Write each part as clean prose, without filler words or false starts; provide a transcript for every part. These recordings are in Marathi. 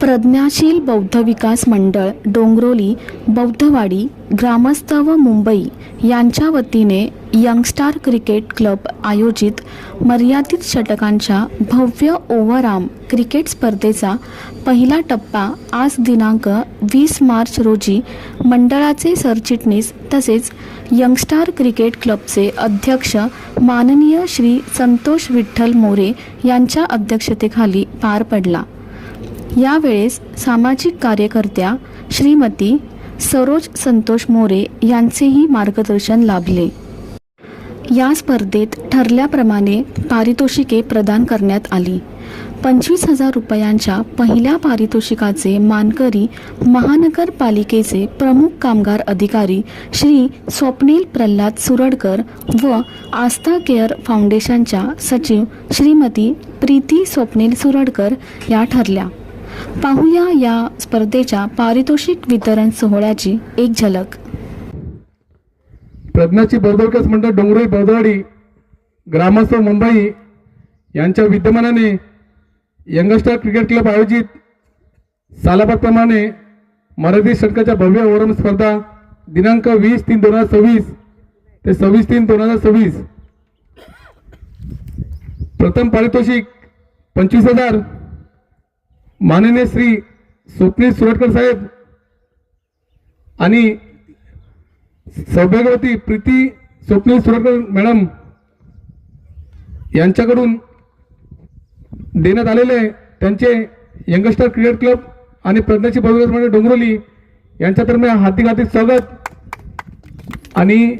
प्रज्ञाशील बौद्ध विकास मंडळ डोंगरोली बौद्धवाडी ग्रामस्थ व मुंबई यांच्या वतीने यंगस्टार क्रिकेट क्लब आयोजित मर्यादित षटकांच्या भव्य ओव्हरआर्म क्रिकेट स्पर्धेचा पहिला टप्पा आज दिनांक 20 मार्च रोजी मंडळाचे सरचिटणीस तसेच यंगस्टार क्रिकेट क्लबचे अध्यक्ष माननीय श्री संतोष विठ्ठल मोरे यांच्या अध्यक्षतेखाली पार पडला। यावेळेस सामाजिक कार्यकर्त्या श्रीमती सरोज संतोष मोरे यांचेही मार्गदर्शन लाभले। या स्पर्धेत ठरल्याप्रमाणे पारितोषिके प्रदान करण्यात आली। 25,000 रुपयांच्या पहिल्या पारितोषिकाचे मानकरी महानगरपालिकेचे प्रमुख कामगार अधिकारी श्री स्वप्नील प्रल्हाद सुरडकर व आस्था केअर फाउंडेशनच्या सचिव श्रीमती प्रीती स्वप्नील सुरडकर या ठरल्या। पाहूया या स्पर्धेच्या पारितोषिक वितरण सोहळ्याची एक झलक। प्रज्ञाशील बौद्ध विकास मंडळ डोंगरोली बौद्धवाडी ग्रामस्थ मुंबई यांच्या विद्यमानाने यंगस्टार क्रिकेट क्लब आयोजित सालाबादप्रमाणे मराठी षटकाच्या भव्य ओव्हरआर्म स्पर्धा दिनांक 20/3/2026 ते 26/3/2026। प्रथम पारितोषिक 25,000 माननीय श्री स्वप्नील सुरडकर साहेब आणि सौभाग्यवती प्रीती स्वप्नील सुरडकर मॅडम यांच्याकडून देण्यात आलेले त्यांचे यंगस्टर क्रिकेट क्लब आणि प्रज्ञाशील बौद्ध विकास मंडळ डोंगरोली यांच्यातर्फे हार्दिक स्वागत। आणि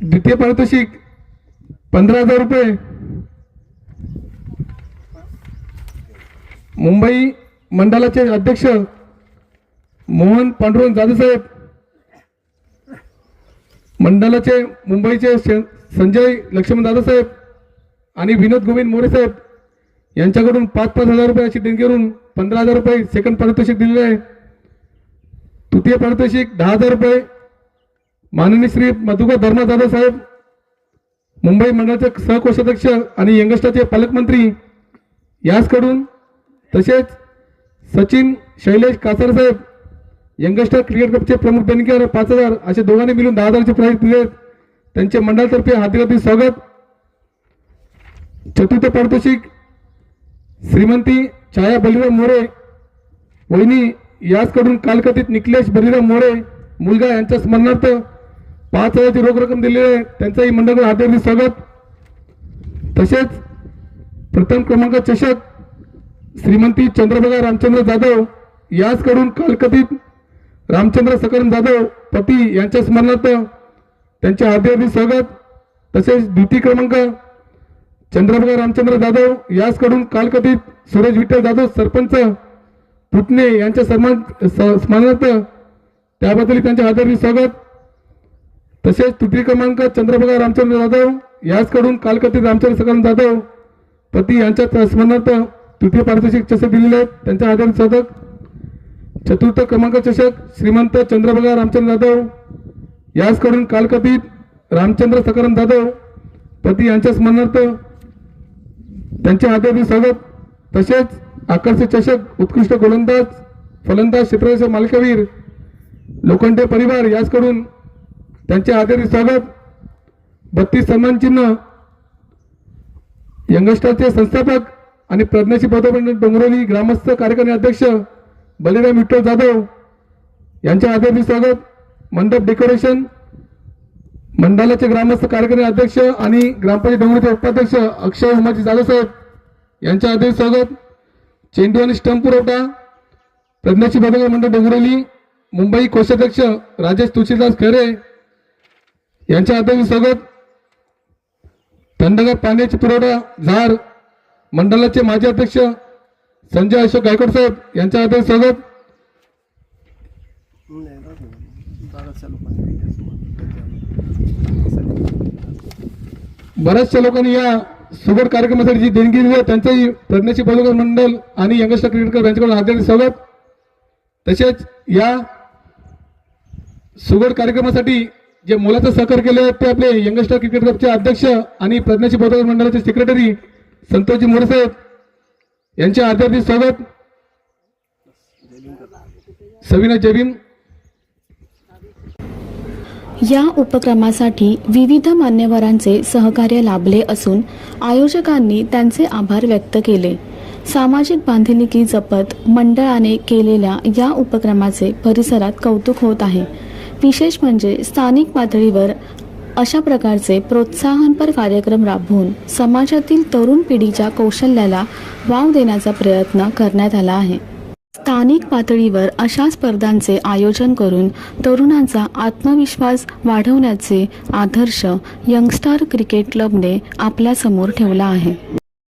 द्वितीय पारितोषिक 15,000 रुपये मुंबई मंडळाचे अध्यक्ष मोहन पांडुरंग जाधव साहेब, मंडळाचे मुंबईचे संजय लक्ष्मण जाधव साहेब आणि विनोद गोविंद मोरे साहेब यांच्याकडून 5,000 रुपयाची देणगी करून 15,000 रुपये सेकंड पारितोषिक दिलेले आहे। तृतीय पारितोषिक 10,000 रुपये माननीय श्री मधुकर धर्मा जाधव साहेब, मुंबई मंडळाचे सहकोषाध्यक्ष आणि यंगस्टरचे पालकमंत्री याचकडून, तसेच सचिन शैलेश कासार साहेब यंगस्टर क्रिकेट क्लबचे प्रमुख देणगीदार 5,000 असे दोघांनी मिळून 10,000चे प्राइज दिले। त्यांचे मंडळातर्फे हार्दिक स्वागत। चतुर्थ पारितोषिक श्रीमंती छाया बलिराम मोरे वहिनी याचकडून कालकथित निकलेश बलिराम मोरे मुलगा यांच्या स्मरणार्थ 5,000ची रोख रक्कम दिलेली आहे। त्यांचाही मंडळाकडून हार्दिक स्वागत। तसेच प्रथम क्रमांक चषक श्रीमंती चंद्रभागा रामचंद्र जाधव याचकडून कालकथित रामचंद्र सकरम जाधव पती यांच्या स्मरणार्थ त्यांचे हार्दिक स्वागत। तसेच द्वितीय क्रमांक चंद्रभागा रामचंद्र जाधव याचकडून कालकथित सुरेश विठ्ठल जाधव सरपंच पुतणे यांच्या स्मरणार्थ त्याबद्दल त्यांचे हार्दिक स्वागत। तसेच तृतीय क्रमांक चंद्रभागा रामचंद्र जाधव याचकडून कालकथित रामचंद्र सकरम जाधव पती यांच्या स्मरणार्थ तृतीय पारितोषिक चषक दिलेले आहेत, त्यांच्या हार्दिक स्वागत। चतुर्थ क्रमांक चषक श्रीमंत चंद्रभागा रामचंद्र जाधव याचकडून कालकथित रामचंद्र सकरम जाधव पती यांच्या स्मरणार्थ त्यांचे हार्दिक स्वागत। तसेच आकर्षक चषक उत्कृष्ट गोलंदाज फलंदाज क्षेत्ररक्षक मालिकावीर लोखंडे परिवार याचकडून त्यांचे हार्दिक स्वागत। 32 सन्मान चिन्ह यंगस्टरचे संस्थापक आणि प्रज्ञाशील बौद्ध मंडळ डोंगरोली ग्रामस्थ कार्यकारी अध्यक्ष बलिराम विठ्ठल जाधव यांचे हार्दिक स्वागत। मंडप डेकोरेशन मंडळाचे ग्रामस्थ कार्यकारी अध्यक्ष आणि ग्रामपंचायत डोंगरोलीचे उपाध्यक्ष अक्षय उमाजी जाधव साहेब यांचे हार्दिक स्वागत। चेंडू आणि स्टंप पुरवठा प्रज्ञाशील बौद्ध विकास मंडळ डोंगरोली मुंबई कोषाध्यक्ष राजेश तुळशीदास खैरे यांचे हार्दिक स्वागत। थंडगार पाण्याचे पुरवठा झार मंडळाचे माजी अध्यक्ष संजय अशोक गायकवाड साहेब यांच्या हार्दिक स्वागत। बऱ्याचशा लोकांनी या सुगड कार्यक्रमासाठी जी देणगी दिली आहे त्यांचंही प्रज्ञाशील बौद्ध विकास मंडळ आणि यंगस्टर क्रिकेट क्लब यांच्याकडून हार्दिक स्वागत। तसेच या सुगड कार्यक्रमासाठी जे मोलाचं सहकार्य केले ते आपले यंगस्टर क्रिकेट क्लबचे अध्यक्ष आणि प्रज्ञाशील बौद्ध विकास मंडळाचे सेक्रेटरी संतोषजी मोरे साहेब यांचे हार्दिक स्वागत। सविना जबीन. या उपक्रमासाठी विविध मान्यवरांचे सहकार्य लाभले असून आयोजकांनी त्यांचे आभार व्यक्त केले. सामाजिक बांधिलकी जपत मंडळाने केलेल्या या उपक्रमाचे परिसरात कौतुक होत आहे. विशेष म्हणजे स्थानिक पातळीवर अशा प्रकारचे प्रोत्साहनपर कार्यक्रम राबवून समाजातील तरुण पिढीच्या कौशल्याला वाव देण्याचा प्रयत्न करण्यात आला आहे. स्थानिक पातळीवर अशा स्पर्धांचे आयोजन करून तरुणांचा आत्मविश्वास वाढवण्याचे आदर्श यंगस्टार क्रिकेट क्लबने आपल्यासमोर ठेवला आहे.